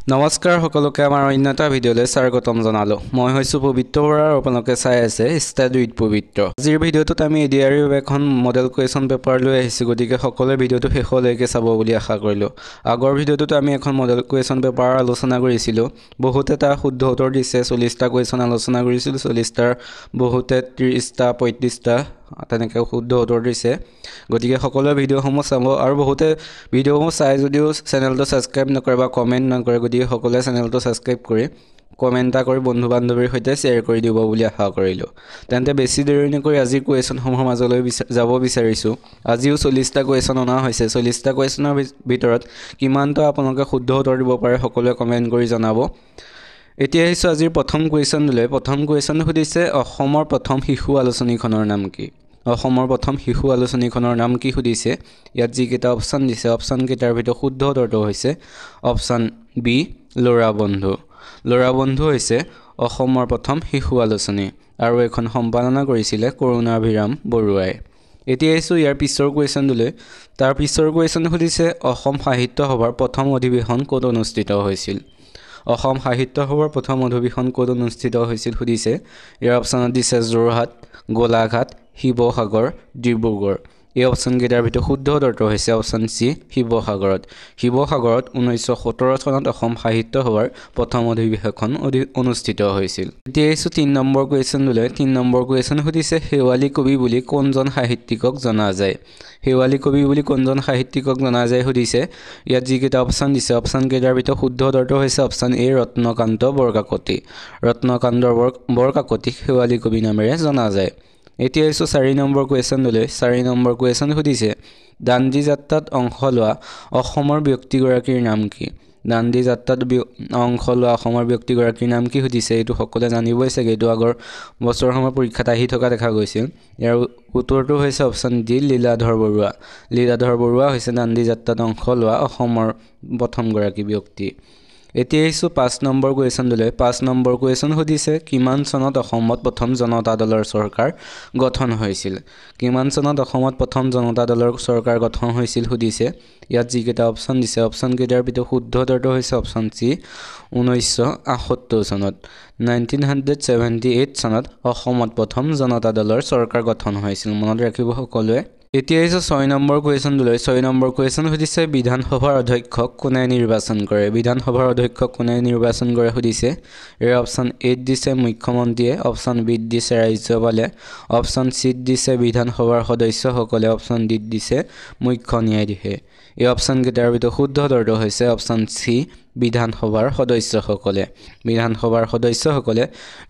নমস্কাৰ সকলোকে আমাৰ অন্য এটা ভিডিঅ'লৈ স্বাগতম জনালোঁ। মই হৈছোঁ পবিত্ৰ বৰা আৰু আপোনালোকে চাই আছে ষ্টাডি উইথ পবিত্ৰ। আজিৰ ভিডিঅ'টোত আমি এডিআৰইৰ এখন মডেল কুৱেশ্যন পেপাৰ লৈ আহিছোঁ, গতিকে সকলোৱে ভিডিঅ'টো শেষলৈকে চাব বুলি আশা কৰিলোঁ। আগৰ ভিডিঅ'টোত আমি এখন মডেল কুৱেশ্যন পেপাৰ আলোচনা কৰিছিলোঁ। বহুতে তাৰ শুদ্ধ উত্তৰ দিছে। 40টা কুৱেশ্যন আলোচনা কৰিছিলোঁ, 40টাৰ বহুতে 30টা 35টা তেনেকৈ শুদ্ধ উত্তৰ দিছে। গতিকে সকলোৱে ভিডিঅ'সমূহ চাব আৰু বহুতে ভিডিঅ'সমূহ চাই যদিও চেনেলটো ছাবস্ক্ৰাইব নকৰে বা কমেণ্ট নকৰে, গতিকে সকলোৱে চেনেলটো ছাবস্ক্ৰাইব কৰি কমেণ্ট এটা কৰি বন্ধু বান্ধৱীৰ সৈতে শ্বেয়াৰ কৰি দিব বুলি আশা কৰিলোঁ। তেন্তে বেছি দেৰি নকৰি আজিৰ কুৱেশ্যনসমূহৰ মাজলৈ যাব বিচাৰিছোঁ। আজিও 40টা কুৱেশ্যন অনা হৈছে। 40টা কুৱেশ্যনৰ ভিতৰত কিমানটা আপোনালোকে শুদ্ধ উত্তৰ দিব পাৰে সকলোৱে কমেণ্ট কৰি জনাব। এতিয়া আহিছোঁ আজিৰ প্ৰথম কুৱেশ্যনলৈ। প্ৰথম কুৱেশ্যন সুধিছে, অসমৰ প্ৰথম শিশু আলোচনীখনৰ নাম কি? অসমৰ প্ৰথম শিশু আলোচনীখনৰ নাম কি সুধিছে। ইয়াত যিকেইটা অপশ্যন দিছে, অপশ্যনকেইটাৰ ভিতৰত শুদ্ধ উত্তৰটো হৈছে অপশ্যন বি, ল'ৰা বন্ধু। ল'ৰা বন্ধু হৈছে অসমৰ প্ৰথম শিশু আলোচনী আৰু এইখন সম্পাদনা কৰিছিলে কৰুণাভিৰাম বৰুৱাই। এতিয়া আহিছোঁ ইয়াৰ পিছৰ কুৱেশ্যনটোলৈ। তাৰ পিছৰ কুৱেশ্যন সুধিছে, অসম সাহিত্য সভাৰ প্ৰথম অধিৱেশন ক'ত অনুষ্ঠিত হৈছিল? অসম সাহিত্য সভাৰ প্ৰথম অধিৱেশন ক'ত অনুষ্ঠিত হৈছিল সুধিছে। ইয়াৰ অপশ্যনত দিছে যোৰহাট, গোলাঘাট, শিৱসাগৰ, ডিব্ৰুগড়। এই অপশ্যনকেইটাৰ ভিতৰত শুদ্ধ উত্তৰটো হৈছে অপশ্যন চি, শিৱসাগৰত। শিৱসাগৰত 1917 চনত অসম সাহিত্য সভাৰ প্ৰথম অধিৱেশন অনুষ্ঠিত হৈছিল। এতিয়া আহিছোঁ 3 নম্বৰ কুৱেশ্যনলৈ। 3 নম্বৰ কুৱেশ্যন সুধিছে, শেৱালী কবি বুলি কোনজন সাহিত্যিকক জনা যায়? শেৱালী কবি বুলি কোনজন সাহিত্যিকক জনা যায় সুধিছে। ইয়াত যিকেইটা অপশ্যন দিছে, অপশ্যনকেইটাৰ ভিতৰত শুদ্ধ উত্তৰটো হৈছে অপশ্যন এ, ৰত্নকান্ত বৰকাকতি। ৰত্নকান্ত বৰকাকতিক শেৱালী কবি নামেৰে জনা যায়। এতিয়া আহিছোঁ 4 নম্বৰ কুৱেশ্যনলৈ। 4 নম্বৰ কুৱেশ্যন সুধিছে, দাণ্ডী যাত্ৰাত অংশ লোৱা অসমৰ ব্যক্তিগৰাকীৰ নাম কি? দাণ্ডী যাত্ৰাত অংশ লোৱা অসমৰ ব্যক্তিগৰাকীৰ নাম কি সুধিছে। এইটো সকলোৱে জানিবই চাগে, এইটো আগৰ বছৰসমূহৰ পৰীক্ষাত আহি থকা দেখা গৈছিল। ইয়াৰ উত্তৰটো হৈছে অপশ্যন ডি, লীলাধৰ বৰুৱা। লীলাধৰ বৰুৱা হৈছে দাণ্ডী যাত্ৰাত অংশ লোৱা অসমৰ প্ৰথমগৰাকী ব্যক্তি। এতিয়া আহিছোঁ 5 নম্বৰ কুৱেশ্যনলৈ। 5 নম্বৰ কুৱেশ্যন সুধিছে, কিমান চনত অসমত প্ৰথম জনতা দলৰ চৰকাৰ গঠন হৈছিল? কিমান চনত অসমত প্ৰথম জনতা দলৰ চৰকাৰ গঠন হৈছিল সুধিছে। ইয়াত যিকেইটা অপশ্যন দিছে, অপশ্যনকেইটাৰ ভিতৰত শুদ্ধ উত্তৰটো হৈছে অপশ্যন চি, 1978 চনত। 1978 চনত অসমত প্ৰথম জনতা দলৰ চৰকাৰ গঠন হৈছিল, মনত ৰাখিব সকলোৱে। এতিয়া আহিছোঁ 6 নম্বৰ কুৱেশ্যনলৈ। 6 নম্বৰ কুৱেশ্যন সুধিছে, বিধানসভাৰ অধ্যক্ষক কোনে নিৰ্বাচন কৰে? বিধানসভাৰ অধ্যক্ষক কোনে নিৰ্বাচন কৰে সুধিছে। ইয়াৰ অপশ্যন এত দিছে মুখ্যমন্ত্ৰীয়ে, অপশ্যন বিত দিছে ৰাজ্যপালে, অপশ্যন চিত দিছে বিধানসভাৰ সদস্যসকলে, অপশ্যন ডিত দিছে মুখ্য ন্যায়াধীশে। এই অপশ্যনকেইটাৰ ভিতৰত শুদ্ধ উত্তৰটো হৈছে অপশ্যন চি, বিধানসভাৰ সদস্যসকলে। বিধানসভাৰ সদস্যসকলে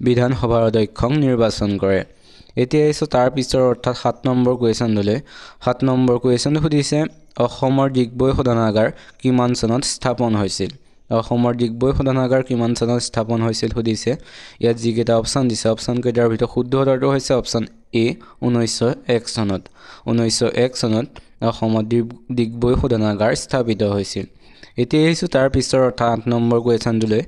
বিধানসভাৰ অধ্যক্ষক নিৰ্বাচন কৰে। এতিয়া আহিছোঁ তাৰ পিছৰ অৰ্থাৎ 7 নম্বৰ কুৱেশ্যনলৈ। 7 নম্বৰ কুৱেশ্যন সুধিছে, অসমৰ ডিগবৈ শোধনাগাৰ কিমান চনত স্থাপন হৈছিল? অসমৰ ডিগবৈ শোধনাগাৰ কিমান চনত স্থাপন হৈছিল সুধিছে। ইয়াত যিকেইটা অপশ্যন দিছে, অপশ্যনকেইটাৰ ভিতৰত শুদ্ধ উত্তৰটো হৈছে অপশ্যন এ, 1901 চনত। 1901 চনত অসমত ডিগবৈ শোধনাগাৰ স্থাপিত হৈছিল। এতিয়া আহিছোঁ তাৰ পিছৰ অৰ্থাৎ 8 নম্বৰ কুৱেশ্যনটোলৈ।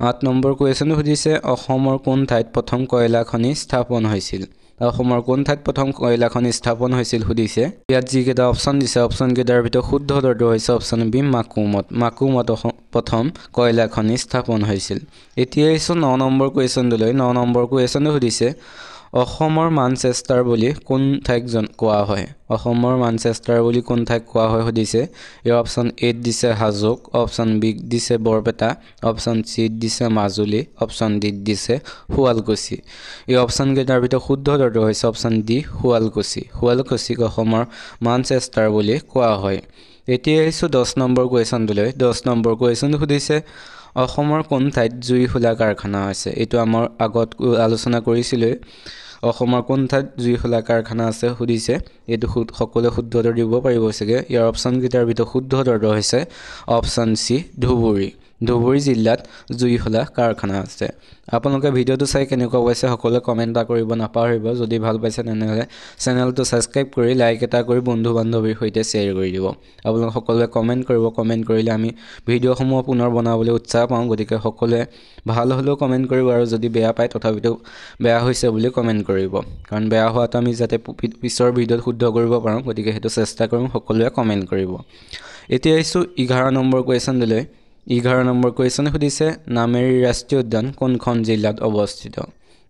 8 নম্বৰ কুৱেশ্যন সুধিছে, অসমৰ কোন ঠাইত প্ৰথম কয়লা খনি স্থাপন হৈছিল? অসমৰ কোন ঠাইত প্ৰথম কয়লা খনি স্থাপন হৈছিল সুধিছে। ইয়াত যিকেইটা অপশ্যন দিছে, অপশ্যনকেইটাৰ ভিতৰত শুদ্ধ উত্তৰটো হৈছে অপশ্যন বি, মাকুমত। মাকুমত প্ৰথম কয়লা খনি স্থাপন হৈছিল। এতিয়া আহিছোঁ 9 নম্বৰ কুৱেশ্যনটোলৈ। 9 নম্বৰ কুৱেশ্যনটো সুধিছে, অসমৰ মানচেষ্টাৰ বুলি কোন ঠাইক কোৱা হয়? অসমৰ মানচেষ্টাৰ বুলি কোন ঠাইক কোৱা হয় সুধিছে। ইয়াৰ অপশ্যন এত দিছে হাজোক, অপশ্যন বিত দিছে বৰপেটা, অপশ্যন চিত দিছে মাজুলী, অপশ্যন ডিত দিছে শুৱালকুছি। এই অপশ্যনকেইটাৰ ভিতৰত শুদ্ধ উত্তৰটো হৈছে অপশ্যন ডি, শুৱালকুছি। শুৱালকুছিক অসমৰ মানচেষ্টাৰ বুলি কোৱা হয়। এতিয়া আহিছোঁ 10 নম্বৰ কুৱেশ্যনটোলৈ। 10 নম্বৰ কুৱেশ্যন সুধিছে, অসমৰ কোন ঠাইত জুইশলা কাৰখানা আছে? এইটো আমাৰ আগত আলোচনা কৰিছিলোঁ। অসমৰ কোন ঠাইত জুইশলা কাৰখানা আছে সুধিছে। এইটো সকলোৱে শুদ্ধ উত্তৰ দিব পাৰিব চাগে। ইয়াৰ অপশ্যনকেইটাৰ ভিতৰত শুদ্ধ উত্তৰটো হৈছে অপশ্যন চি, ধুবুৰী। ধুবুৰী জিলাত জুইশলা কাৰখানা আছে। আপোনালোকে ভিডিঅ'টো চাই কেনেকুৱা পাইছে সকলোৱে কমেণ্ট এটা কৰিব নাপাহৰিব। যদি ভাল পাইছে তেনেহ'লে চেনেলটো ছাবস্ক্ৰাইব কৰি লাইক এটা কৰি বন্ধু বান্ধৱীৰ সৈতে শ্বেয়াৰ কৰি দিব। আপোনালোকে সকলোৱে কমেণ্ট কৰিব। কমেণ্ট কৰিলে আমি ভিডিঅ'সমূহ পুনৰ বনাবলৈ উৎসাহ পাওঁ। গতিকে সকলোৱে ভাল হ'লেও কমেণ্ট কৰিব আৰু যদি বেয়া পায় তথাপিতো বেয়া হৈছে বুলি কমেণ্ট কৰিব, কাৰণ বেয়া হোৱাটো আমি যাতে পিছৰ ভিডিঅ'ত শুদ্ধ কৰিব পাৰোঁ। গতিকে সেইটো চেষ্টা কৰিম, সকলোৱে কমেণ্ট কৰিব। এতিয়া আহিছোঁ 11 নম্বৰ কুৱেশ্যনটোলৈ। 11 নম্বৰ কুৱেশ্যন সুধিছে নামেৰী ৰাষ্ট্ৰীয় উদ্যান কোনখন জিলাত অৱস্থিত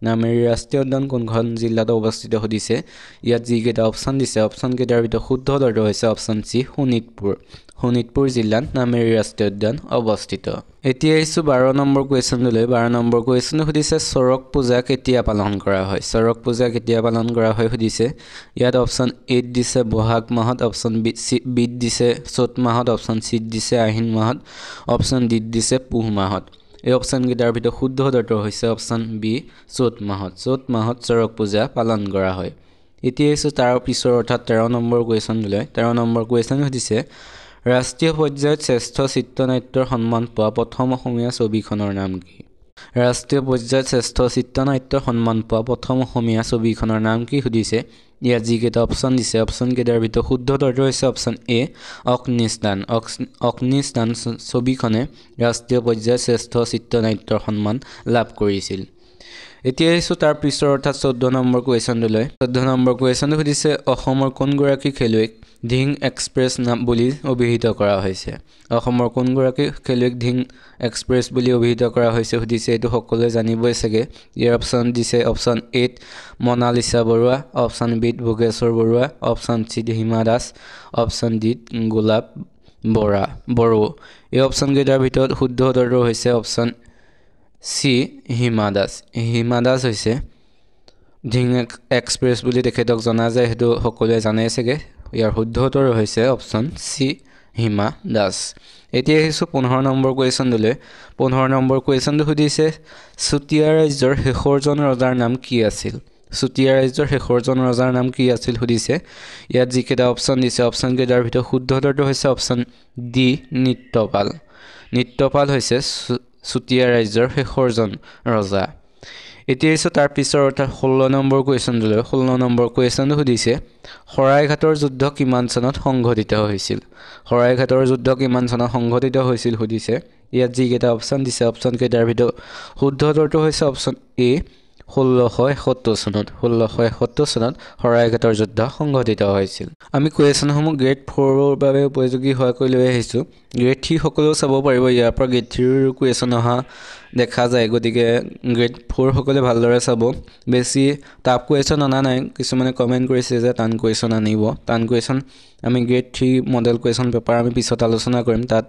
নামেৰী ৰাষ্ট্ৰীয় উদ্যান কোনখন জিলাত অৱস্থিত সুধিছে ইয়াত যিকেইটা অপচন দিছে অপচন কেইটাৰ ভিতৰত শুদ্ধ উত্তৰটো হৈছে অপচন সি শোণিতপুৰ জিলাত নামেৰী ৰাষ্ট্ৰীয় উদ্যান অৱস্থিত এতিয়া আহিছো 12 নম্বৰ কুৱেশ্যনলৈ 12 নম্বৰ কুৱেশ্যন সুধিছে চৰক পূজা কেতিয়া পালন কৰা হয় চৰক পূজা কেতিয়া পালন কৰা হয় সুধিছে ইয়াত অপচন এ দিছে বহাগ মাহত অপচন বি দিছে চ'ত মাহত অপচন সি দিছে আহিন মাহত অপচন ডি দিছে পুহ মাহত এই অপচন কেইটাৰ ভিতৰত শুদ্ধ উত্তৰটো হৈছে অপচন বি চ'ত মাহত চৰক পূজা পালন কৰা হয় এতিয়া আহিছো তাৰ পিছৰ অৰ্থাৎ 13 নম্বৰ কুৱেশ্যনলৈ 13 নম্বৰ কুৱেশ্যন সুধিছে ৰাষ্ট্ৰীয় পৰ্যায়ত শ্ৰেষ্ঠ চিত্ৰনাট্যৰ সন্মান পোৱা প্ৰথম অসমীয়া ছবিখনৰ নাম কি ৰাষ্ট্ৰীয় পৰ্যায়ত শ্ৰেষ্ঠ চিত্ৰনাট্যৰ সন্মান পোৱা প্ৰথম অসমীয়া ছবিখনৰ নাম কি সুধিছে ইয়াত যিকেইটা অপচন দিছে অপচন কেইটাৰ ভিতৰত শুদ্ধ উত্তৰটো হৈছে অপচন এ অগ্নিস্থান ছবিখনে ৰাষ্ট্ৰীয় পৰ্যায়ত শ্ৰেষ্ঠ চিত্ৰনাট্যৰ সন্মান লাভ কৰিছিল এতিয়া আহিছো তাৰ পিছৰ অৰ্থাৎ 14 নম্বৰ কুৱেশ্যনলৈ 14 নম্বৰ কুৱেশ্যনটো সুধিছে অসমৰ কোনগৰাকী খেলুৱৈক ধিং এক্সপ্ৰেছ নাম বুলি অভিহিত কৰা হৈছে অসমৰ কোনগৰাকী খেলুৱৈক ধিং এক্সপ্ৰেছ বুলি অভিহিত কৰা হৈছে সুধিছে এইটো সকলোৱে জানিবই চাগে ইয়াৰ অপচন দিছে option A Monalisa Baruah option B Bhogeshwar Baruah option C Hima Das option D Golap Bora এই অপচন কেইটাৰ ভিতৰত শুদ্ধ উত্তৰটো হৈছে অপচন সি হিমা দাস হৈছে ধিং এক্সপ্ৰেছ বুলি তেখেতক জনা যায় হেতু সকলোৱে জানে চাগে ইয়াৰ শুদ্ধ উত্তৰ হৈছে অপচন সি হিমা দাস এতিয়া আহিছো 15 নম্বৰ কুৱেশ্যনলৈ 15 নম্বৰ কুৱেশ্যনটো সুধিছে চুতীয়া ৰাজ্যৰ শেষৰজন ৰজাৰ নাম কি আছিল চুতীয়া ৰাজ্যৰ শেষৰজন ৰজাৰ নাম কি আছিল সুধিছে ইয়াত যিকেইটা অপচন দিছে অপচন কেইটাৰ ভিতৰত শুদ্ধ উত্তৰটো হৈছে অপচন ডি নিত্যপাল হৈছে চুতীয়া ৰাজ্যৰ শেষৰজন ৰজা এতিয়া আহিছো তাৰ পিছৰ অৰ্থাৎ 16 নম্বৰ কুৱেশ্যনলৈ 16 নম্বৰ কুৱেশ্যনটো সুধিছে শৰাইঘাটৰ যুদ্ধ কিমান চনত সংঘটিত হৈছিল সুধিছে ইয়াত যিকেইটা অপচন দিছে অপচন কেইটাৰ ভিতৰত শুদ্ধ উত্তৰটো হৈছে অপচন এ 1671 চনত শৰাইঘাটৰ যুদ্ধ সংঘটিত হৈছিল আমি কুৱেশ্যনসমূহ গ্ৰেড 4 ৰ বাবে উপযোগী হোৱাকৈ লৈ আহিছো গ্ৰেড 3 সকলেও চাব পাৰিব ইয়াৰ পৰা গ্ৰেড 3 ৰ কুৱেশ্যন অহা দেখা যায় গতিকে গ্ৰেড 4 সকলে ভালদৰে চাব বেছি টাফ কুৱেশ্যন অনা নাই কিছুমানে কমেন্ট কৰিছে যে টান কুৱেশ্যন আনিব টান কুৱেশ্যন আমি গ্ৰেড 3 মডেল কুৱেশ্যন পেপাৰ আমি পিছত আলোচনা কৰিম তাত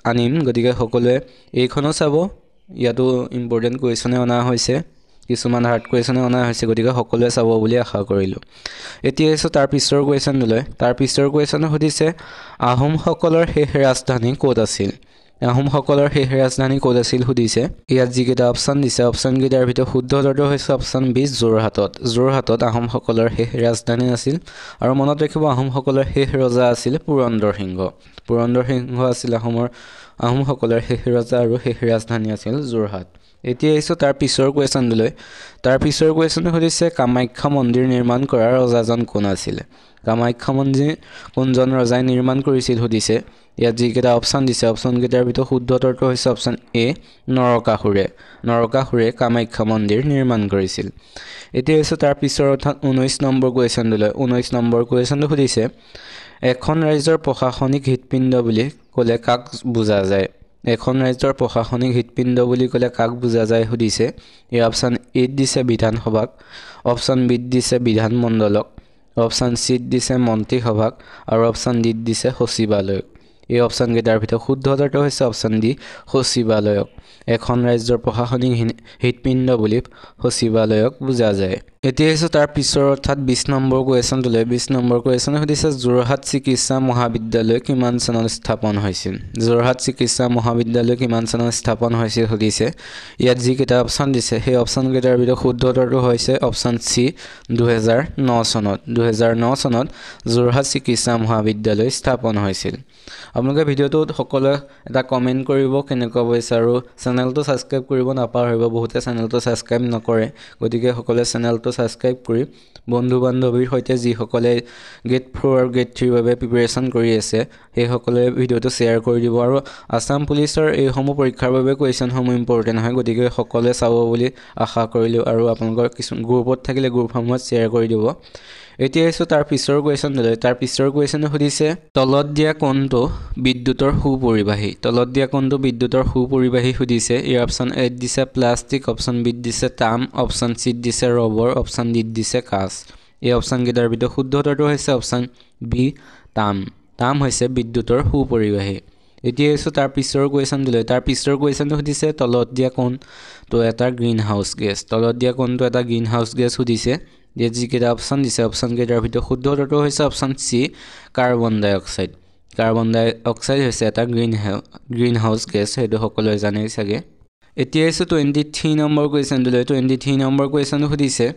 আনিম গতিকে সকলোৱে এইখনো চাব ইয়াতো ইম্পৰ্টেন্ট কুৱেশ্যনে অনা হৈছে কিছুমান হাৰ্ড কুৱেশ্যনে অনা হৈছে গতিকে সকলোৱে চাব বুলি আশা কৰিলো এতিয়া এসো তাৰ পিছৰ কুৱেশ্যনলৈ তাৰ পিছৰ কুৱেশ্যন সুধিছে আহোমসকলৰ শেষ ৰাজধানী ক'ত আছিল সুধিছে ইয়াত যিকেইটা অপচন দিছে অপচন কেইটাৰ ভিতৰত শুদ্ধ উত্তৰটো হৈছে অপচন বি যোৰহাটত আহোমসকলৰ শেষ ৰাজধানী আছিল আৰু মনত ৰাখিব আহোমসকলৰ শেষ ৰজা আছিল পুৰন্দৰ সিংহ আছিল আহোমসকলৰ শেষ ৰজা আৰু শেষ ৰাজধানী আছিল যোৰহাট এতিয়া আহিছো তাৰ পিছৰ কুৱেশ্যনলৈ তাৰ পিছৰ কুৱেশ্যন সুধিছে কামাখ্যা মন্দিৰ নিৰ্মাণ কৰা ৰজাজন কোন আছিল কামাখ্যা মন্দিৰ কোনজন ৰজাই নিৰ্মাণ কৰিছিল সুধিছে ইয়াত যিকেইটা অপচন দিছে অপচন কেইটাৰ ভিতৰত শুদ্ধ উত্তৰটো হৈছে অপচন এ নৰকাসুৰে কামাখ্যা মন্দিৰ নিৰ্মাণ কৰিছিল এতিয়া আহিছো তাৰ পিছৰ অৰ্থাৎ 19 নম্বৰ কুৱেশ্যনলৈ 19 নম্বৰ কুৱেশ্যনটো সুধিছে এখন ৰাজ্যৰ প্ৰশাসনিক হৃদপিণ্ড বুলি ক'লে কাক বুজা যায় সুধিছে এই অপচন এ দিছে বিধানসভাক অপচন বি দিছে বিধানমণ্ডলক অপচন সি দিছে মন্ত্ৰীসভাক আৰু অপচন ডি দিছে সচিবালয়ক এই অপচন কেইটাৰ ভিতৰত শুদ্ধ উত্তৰটো হৈছে অপচন ডি সচিবালয়ক এখন ৰাজ্যৰ প্ৰশাসনিক হৃদপিণ্ড বুলি সচিবালয়ক বুজা যায় এতিয়া এসো তাৰ পিছৰ অৰ্থাৎ 20 নম্বৰ কুৱেশ্যনলৈ 20 নম্বৰ কুৱেশ্যন সুধিছে যোৰহাট চিকিৎসা মহাবিদ্যালয় কিমান চনত স্থাপন হৈছিল সুধিছে ইয়াত যিকেইটা অপচন দিছে সেই অপচন কেইটাৰ ভিতৰত শুদ্ধ উত্তৰটো হৈছে অপচন সি 2009 চনত যোৰহাট চিকিৎসা মহাবিদ্যালয় স্থাপন হৈছিল আপোনালোকে ভিডিওটো সকলোৱে এটা কমেন্ট কৰিব কেনেকুৱা পাইছে আৰু চেনেলটো সাবস্ক্ৰাইব কৰিব নাপাহৰিব বহুতে চেনেলটো সাবস্ক্ৰাইব নকৰে গতিকে সকলোৱে চেনেলটো সাবস্ক্ৰাইব কৰি বন্ধু বান্ধৱীৰ সৈতে যি সকলে গ্ৰেড 4 আৰু গ্ৰেড 3 বাবে প্ৰিপাৰেচন কৰি আছে সেই সকলে ভিডিওটো শেয়াৰ কৰি দিব আৰু আসাম পুলিচৰ এই সমূহ পৰীক্ষাৰ বাবে কুৱেশ্যন সমূহ ইম্পৰ্টেন্ট হয় গতিকে সকলোৱে চাব বুলি আশা কৰিলো আৰু আপোনালোকৰ কিছু গ্ৰুপত থাকিলে গ্ৰুপসমূহত শেয়াৰ কৰি দিব এতিয়া আহিছোঁ তাৰ পিছৰ কুৱেশ্যনটোলৈ তাৰ পিছৰ কুৱেশ্যনে সুধিছে তলত দিয়া কোনটো বিদ্যুতৰ সুপৰিবাহী তলত দিয়া কোনটো বিদ্যুতৰ সুপৰিবাহী সুধিছে ইয়াৰ অপশ্যন এ দিছে প্লাষ্টিক অপশ্যন বি দিছে তাম অপশ্যন চি দিছে ৰবৰ অপশ্যন ডি দিছে কাঁচ এই অপশ্যনকেইটাৰ ভিতৰত শুদ্ধ উত্তৰটো হৈছে অপশ্যন বি তাম তাম হৈছে বিদ্যুতৰ সুপৰিবাহী এতিয়া আহিছোঁ তাৰ পিছৰ কুৱেশ্যনটোলৈ তাৰ পিছৰ কুৱেশ্যনটো সুধিছে তলত দিয়া কোনটো এটা গ্ৰীণ হাউচ গেছ তলত দিয়া কোনটো এটা গ্ৰীণ হাউচ গেছ সুধিছে যে যিকেইটা অপশ্যন দিছে অপশ্যনকেইটাৰ ভিতৰত শুদ্ধ উত্তৰটো হৈছে অপশ্যন চি কাৰ্বন ডাই অক্সাইড কাৰ্বন ডাই অক্সাইড হৈছে এটা গ্ৰীণ হাউচ গেছ সেইটো সকলোৱে জানেই চাগে এতিয়া আহিছোঁ 23 নম্বৰ কুৱেশ্যনটোলৈ 23 নম্বৰ কুৱেশ্যনটো সুধিছে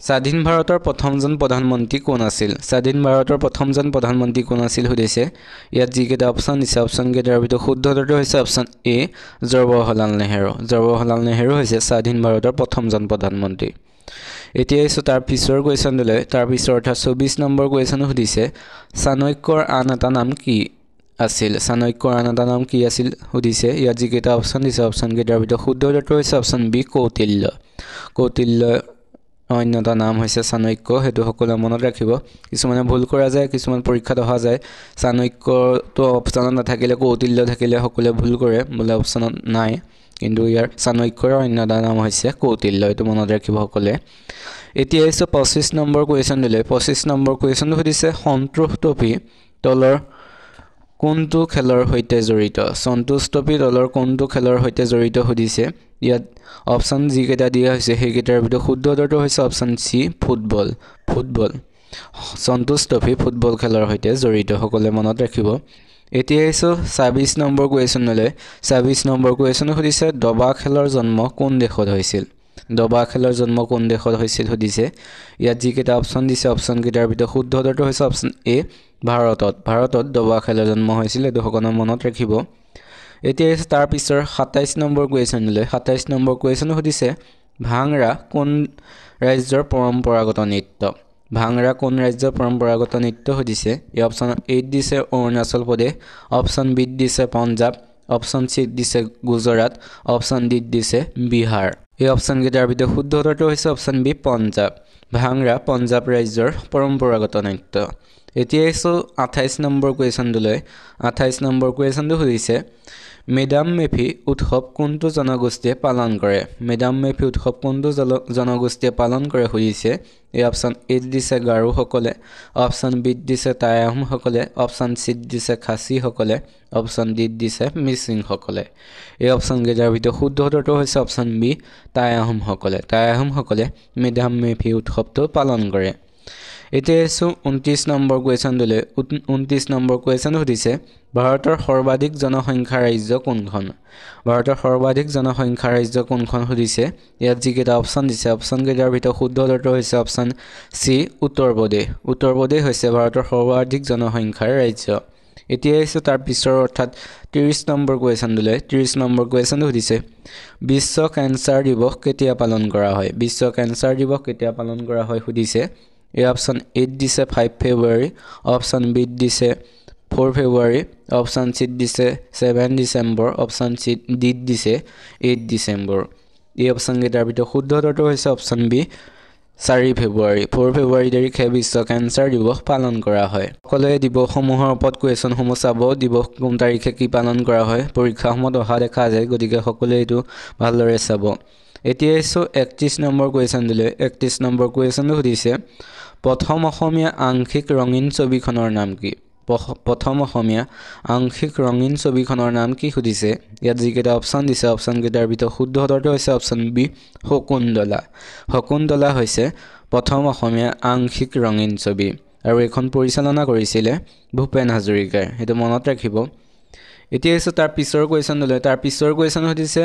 স্বাধীন ভাৰতৰ প্ৰথমজন প্ৰধানমন্ত্ৰী কোন আছিল স্বাধীন ভাৰতৰ প্ৰথমজন প্ৰধানমন্ত্ৰী কোন আছিল সুধিছে ইয়াত যিকেইটা অপশ্যন দিছে অপশ্যনকেইটাৰ ভিতৰত শুদ্ধ উত্তৰটো হৈছে অপশ্যন এ জৱাহৰলাল নেহেৰু হৈছে স্বাধীন ভাৰতৰ প্ৰথমজন প্ৰধানমন্ত্ৰী এতিয়া আহিছোঁ তাৰ পিছৰ কুৱেশ্যনটোলৈ তাৰ পিছৰ অৰ্থাৎ 24 নম্বৰ কুৱেশ্যনো সুধিছে চাণক্যৰ আন এটা নাম কি আছিল চাণক্যৰ আন এটা নাম কি আছিল সুধিছে ইয়াত যিকেইটা অপশ্যন দিছে অপশ্যনকেইটাৰ ভিতৰত শুদ্ধ উত্তৰটো হৈছে অপশ্যন বি কৌটিল্য অন্য এটা নাম হৈছে চাণক্য সেইটো সকলোৱে মনত ৰাখিব কিছুমানে ভুল কৰা যায় কিছুমান পৰীক্ষাত অহা যায় চাণক্যটো অপশ্যনত নাথাকিলে কৌটিল্য থাকিলে সকলোৱে ভুল কৰে বোলে অপশ্যনত নাই কিন্তু ইয়াৰ চাণক্যৰ অন্য এটা নাম হৈছে কৌটিল্য এইটো মনত ৰাখিব সকলোৱে এতিয়া আহিছোঁ 25 নম্বৰ কুৱেশ্যনটোলৈ 25 নম্বৰ কুৱেশ্যনটো সুধিছে সন্তোষ ট্ৰফী দলৰ কোনটো খেলৰ সৈতে জড়িত সন্তোষ ট্ৰফী দলৰ কোনটো খেলৰ সৈতে জড়িত সুধিছে ইয়াত অপশ্যন যিকেইটা দিয়া হৈছে সেইকেইটাৰ ভিতৰত শুদ্ধ উত্তৰটো হৈছে অপশ্যন চি ফুটবল সন্তোষ ট্ৰফী ফুটবল খেলৰ সৈতে জড়িত সকলোৱে মনত ৰাখিব এতিয়া আহিছোঁ 26 নম্বৰ কুৱেশ্যনলৈ 26 নম্বৰ কুৱেশ্যন সুধিছে দবা খেলৰ জন্ম কোন দেশত হৈছিল সুধিছে ইয়াত যিকেইটা অপশ্যন দিছে অপশ্যনকেইটাৰ ভিতৰত শুদ্ধ উত্তৰটো হৈছে অপশ্যন এ ভাৰতত দবা খেলৰ জন্ম হৈছিল এইটো সকলোৱে মনত ৰাখিব এতিয়া আহিছে তাৰ পিছৰ 27 নম্বৰ কুৱেশ্যনলৈ 27 নম্বৰ কুৱেশ্যন সুধিছে ভাংৰা কোন ৰাজ্যৰ পৰম্পৰাগত নৃত্য সুধিছে এই অপশ্যন এ দিছে অৰুণাচল প্ৰদেশ অপশ্যন বি দিছে পঞ্জাৱ অপশ্যন চি দিছে গুজৰাট অপশ্যন ডি দিছে বিহাৰ এই অপশ্যনকেইটাৰ ভিতৰত শুদ্ধ উত্তৰটো হৈছে অপশ্যন বি পঞ্জাৱ ভাংৰা পঞ্জাৱ ৰাজ্যৰ পৰম্পৰাগত নৃত্য এতিয়া আহিছোঁ 28 নম্বৰ কুৱেশ্যনটোলৈ 28 নম্বৰ কুৱেশ্যনটো সুধিছে মেডাম মেফি উৎসৱ কোনটো জনগোষ্ঠীয়ে পালন কৰে সুধিছে এই অপশ্যন এ দিছে গাৰোসকলে অপশ্যন বি দিছে টাই আহোমসকলে অপশ্যন চি দিছে খাচীসকলে অপশ্যন ডি দিছে মিচিংসকলে এই অপশ্যনকেইটাৰ ভিতৰত শুদ্ধ উত্তৰটো হৈছে অপশ্যন বি টাই আহোমসকলে মেডাম মেফি উৎসৱটো পালন কৰে এতিয়া আহিছোঁ 29 নম্বৰ কুৱেশ্যনটোলৈ 29 নম্বৰ কুৱেশ্যন সুধিছে ভাৰতৰ সৰ্বাধিক জনসংখ্যা ৰাজ্য কোনখন সুধিছে ইয়াত যিকেইটা অপশ্যন দিছে অপশ্যনকেইটাৰ ভিতৰত শুদ্ধ উত্তৰটো হৈছে অপশ্যন চি উত্তৰ প্ৰদেশ হৈছে ভাৰতৰ সৰ্বাধিক জনসংখ্যাৰ ৰাজ্য এতিয়া আহিছোঁ তাৰ পিছৰ অৰ্থাৎ 30 নম্বৰ কুৱেশ্যনটোলৈ 30 নম্বৰ কুৱেশ্যনটো সুধিছে বিশ্ব কেঞ্চাৰ দিৱস কেতিয়া পালন কৰা হয় সুধিছে এই অপশ্যন এ দিছে 5 ফেব্ৰুৱাৰী অপশ্যন বি দিছে 4 ফেব্ৰুৱাৰী অপশ্যন চি দিছে 7 ডিচেম্বৰ অপশ্যন চি ডি দিছে 8 ডিচেম্বৰ এই অপশ্যনকেইটাৰ ভিতৰত শুদ্ধ উত্তৰটো হৈছে অপশ্যন বি 4 ফেব্ৰুৱাৰী তাৰিখে বিশ্ব কেঞ্চাৰ দিৱস পালন কৰা হয় সকলোৱে দিৱসসমূহৰ ওপৰত কুৱেশ্যনসমূহ চাব দিৱস কোন তাৰিখে কি পালন কৰা হয় পৰীক্ষাসমূহত অহা দেখা যায় গতিকে সকলোৱে এইটো ভালদৰে চাব এতিয়া আহিছোঁ 31 নম্বৰ কুৱেশ্যনটোলৈ 31 নম্বৰ কুৱেশ্যনটো সুধিছে প্ৰথম অসমীয়া আংশিক ৰঙীন ছবিখনৰ নাম কি সুধিছে ইয়াত যিকেইটা অপশ্যন দিছে অপশ্যনকেইটাৰ ভিতৰত শুদ্ধ উত্তৰটো হৈছে অপশ্যন বি শকুন্তলা হৈছে প্ৰথম অসমীয়া আংশিক ৰঙীন ছবি আৰু এইখন পৰিচালনা কৰিছিলে ভূপেন হাজৰিকাই সেইটো মনত ৰাখিব এতিয়া আহিছোঁ তাৰ পিছৰ কুৱেশ্যনটোলৈ তাৰ পিছৰ কুৱেশ্যন সুধিছে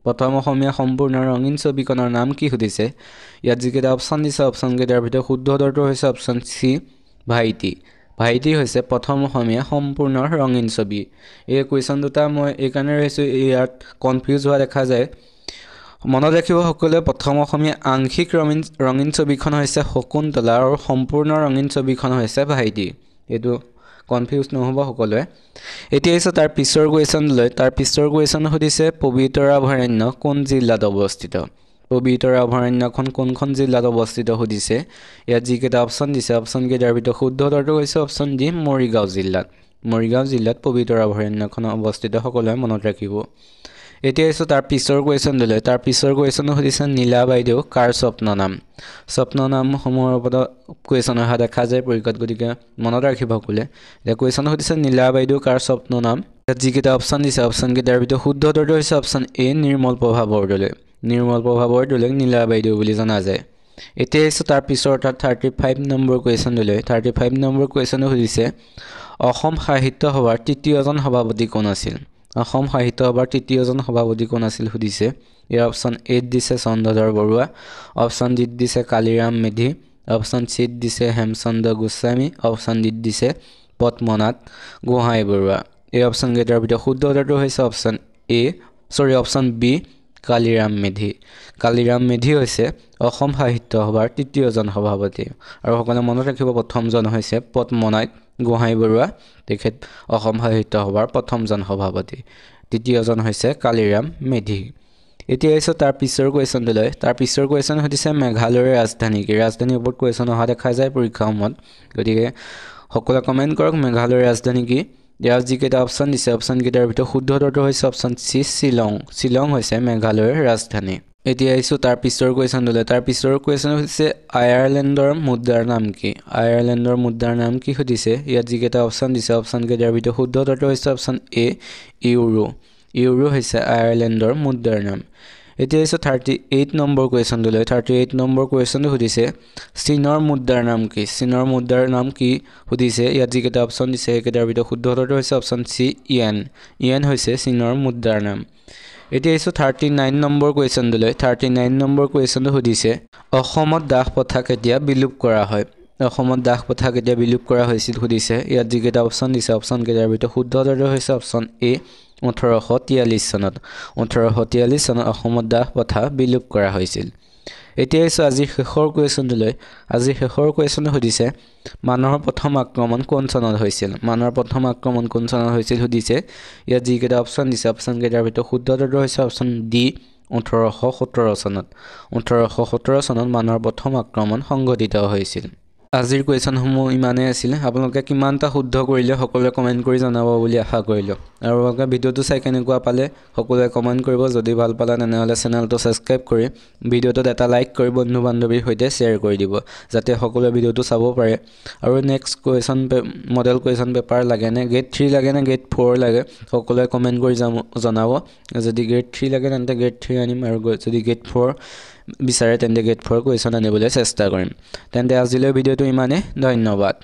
প্ৰথম অসমীয়া সম্পূৰ্ণ ৰঙীন ছবিখনৰ নাম কি সুধিছে ইয়াত যিকেইটা অপশ্যন দিছে অপশ্যনকেইটাৰ ভিতৰত শুদ্ধ উত্তৰটো হৈছে অপশ্যন চি ভাইটি হৈছে প্ৰথম অসমীয়া সম্পূৰ্ণ ৰঙীন ছবি এই কুৱেশ্যন দুটা মই এইকাৰণে ৰাখিছোঁ ইয়াত কনফিউজ হোৱা দেখা যায় মনত ৰাখিব সকলোৱে প্ৰথম অসমীয়া আংশিক ৰঙীন ছবিখন হৈছে শকুন্তলা আৰু সম্পূৰ্ণ ৰঙীন ছবিখন হৈছে ভাইটি এইটো কনফিউজ নহ'ব সকলোৱে এতিয়া আহিছোঁ তাৰ পিছৰ কুৱেশ্যনলৈ তাৰ পিছৰ কুৱেশ্যন সুধিছে পবিতৰা অভয়াৰণ্য কোন জিলাত অৱস্থিত পবিতৰা অভয়াৰণ্যখন কোনখন জিলাত অৱস্থিত সুধিছে ইয়াত যিকেইটা অপশ্যন দিছে অপশ্যন কেইটাৰ ভিতৰত শুদ্ধ উত্তৰটো হৈছে অপশ্যন ডি মৰিগাঁও জিলাত মৰিগাঁও জিলাত পবিতৰা অভয়াৰণ্যখন অৱস্থিত সকলোৱে মনত ৰাখিব এতিয়া এসো তাৰ পিছৰ কোৱেশ্চন দিলে তাৰ পিছৰ কোৱেশ্চন সুধিছে নীলা বাইদেউ কাৰ স্বপ্ন নাম সমূহৰ ওপৰত কোৱেশ্চন অহা দেখা যায় পৰীক্ষাত গতিকে মনত ৰাখিব সকলোৱে এতিয়া কোৱেশ্চন সুধিছে নীলা বাইদেউ কাৰ স্বপ্ন নাম ইয়াত যিকেইটা অপশ্যন দিছে অপশ্যন কেইটাৰ ভিতৰত শুদ্ধ উত্তৰটো হৈছে অপশ্যন এ নিৰ্মল প্ৰভা বৰদলৈ নীলা বাইদেউ বুলি জনা যায় এতিয়া এসো তাৰ পিছৰ অৰ্থাৎ 35 নম্বৰ কোৱেশ্চন দিলে 35 নম্বৰ কোৱেশ্চন সুধিছে অসম সাহিত্য সভাৰ তৃতীয়জন সভাপতি কোন আছিল অসম সাহিত্য সভাৰ তৃতীয়জন সভাপতি কোন আছিল সুধিছে ইয়াৰ অপশ্যন এ দিছে চন্দ্ৰধৰ বৰুৱা অপশ্যন ডি দিছে কালিৰাম মেধি অপশ্যন চি দিছে হেমচন্দ্ৰ গোস্বামী অপশ্যন ডি দিছে পদ্মনাথ গোহাঁই বৰুৱা এই অপশ্যন কেইটাৰ ভিতৰত শুদ্ধ উত্তৰটো হৈছে অপশ্যন বি কালিৰাম মেধি হৈছে অসম সাহিত্য সভাৰ তৃতীয়জন সভাপতি আৰু সকলোৱে মনত ৰাখিব প্ৰথমজন হৈছে পদ্মনাথ গোহাঁই বৰুৱা তেখেত অসম সাহিত্য সভাৰ প্ৰথমজন সভাপতি তৃতীয়জন হৈছে কালিৰাম মেধি এতিয়া এসো তাৰ পিছৰ কোৱেশ্চনলৈ তাৰ পিছৰ কোৱেশ্চন সুধিছে মেঘালয়ৰ ৰাজধানী কি ৰাজধানীৰ ওপৰত কোৱেশ্চন অহা দেখা যায় পৰীক্ষা সময়ত গতিকে সকলোৱে কমেন্ট কৰক মেঘালয়ৰ ৰাজধানী কি ইয়াৰ যিকেইটা অপশ্যন দিছে অপশ্যন কেইটাৰ ভিতৰত শুদ্ধ উত্তৰটো হৈছে অপশ্যন চি শ্বিলং হৈছে মেঘালয়ৰ ৰাজধানী এতিয়া এসো তাৰ পিছৰ কোৱেশ্চনলৈ তাৰ পিছৰ কোৱেশ্চন হৈছে আয়াৰলেণ্ডৰ মুদ্ৰাৰ নাম কি সুধিছে ইয়াত যিকেইটা অপশ্যন দিছে অপশ্যন কেইটাৰ ভিতৰত শুদ্ধ উত্তৰটো হৈছে অপশ্যন এ ইউৰো হৈছে আয়াৰলেণ্ডৰ মুদ্ৰাৰ নাম এতিয়া এসো 38 নম্বৰ কোৱেশ্চনলৈ 38 নম্বৰ কোৱেশ্চনটো সুধিছে চীনৰ মুদ্ৰাৰ নাম কি সুধিছে ইয়াত যিকেইটা অপশ্যন দিছে সেইকেইটাৰ ভিতৰত শুদ্ধ উত্তৰটো হৈছে অপশ্যন চি ইয়েন হৈছে চীনৰ মুদ্ৰাৰ নাম এতিয়া এসো 39 নম্বৰ কোৱেশ্চনলৈ 39 নম্বৰ কোৱেশ্চনটো সুধিছে অসমত দাস প্ৰথা কেতিয়া বিলুপ কৰা হৈছিল সুধিছে ইয়াত যিকেইটা অপশ্যন দিছে অপশ্যন কেইটাৰ ভিতৰত শুদ্ধ উত্তৰটো হৈছে অপশ্যন এ 1843 চনত অসমত দাস প্ৰথা বিলুপ কৰা হৈছিল এতিয়া এসো আজি শেষৰ কোৱেশ্চনটো সুধিছে মানুহৰ প্ৰথম আক্ৰমণ কোন চনত হৈছিল সুধিছে ইয়াত যিকেইটা অপশ্যন দিছে অপশ্যন কেইটাৰ ভিতৰত শুদ্ধ উত্তৰটো হৈছে অপশ্যন ডি 1817 চনত মানুহৰ প্ৰথম আক্ৰমণ সংঘটিত হৈছিল আজিৰ কোৱেশ্চনসমূহ ইমানেই আছিল আপোনালোকে কিমানটা শুদ্ধ কৰিলে সকলোৱে কমেন্ট কৰি জনাব বুলি আশা কৰিলো আৰু আপোনালোকে ভিডিঅটো চাই কেনেকুৱা পালে সকলোৱে কমেন্ট কৰিব যদি ভাল পালে তেনেহলে চেনেলটো সাবস্ক্ৰাইব কৰি ভিডিঅটোত এটা লাইক কৰি বন্ধু বান্ধৱীৰ সৈতে শ্বেয়াৰ কৰি দিব যাতে সকলোৱে ভিডিঅটো চাব পাৰে আৰু নেক্সট মডেল কুৱেশ্চন পেপাৰ লাগে নে গ্ৰেড 3 লাগে নে গ্ৰেড 4 লাগে সকলোৱে কমেন্ট কৰি জনাব যদি গ্ৰেড 3 লাগে তেন্তে গ্ৰেড 3 আনিম আৰু যদি গ্ৰেড 4 বিচাৰে তেন্তে গ্ৰেড 4 কুৱেশ্চন আনিবলৈ চেষ্টা কৰিম তেন্তে আজিলৈ ভিডিঅটো ইমানে ধন্যবাদ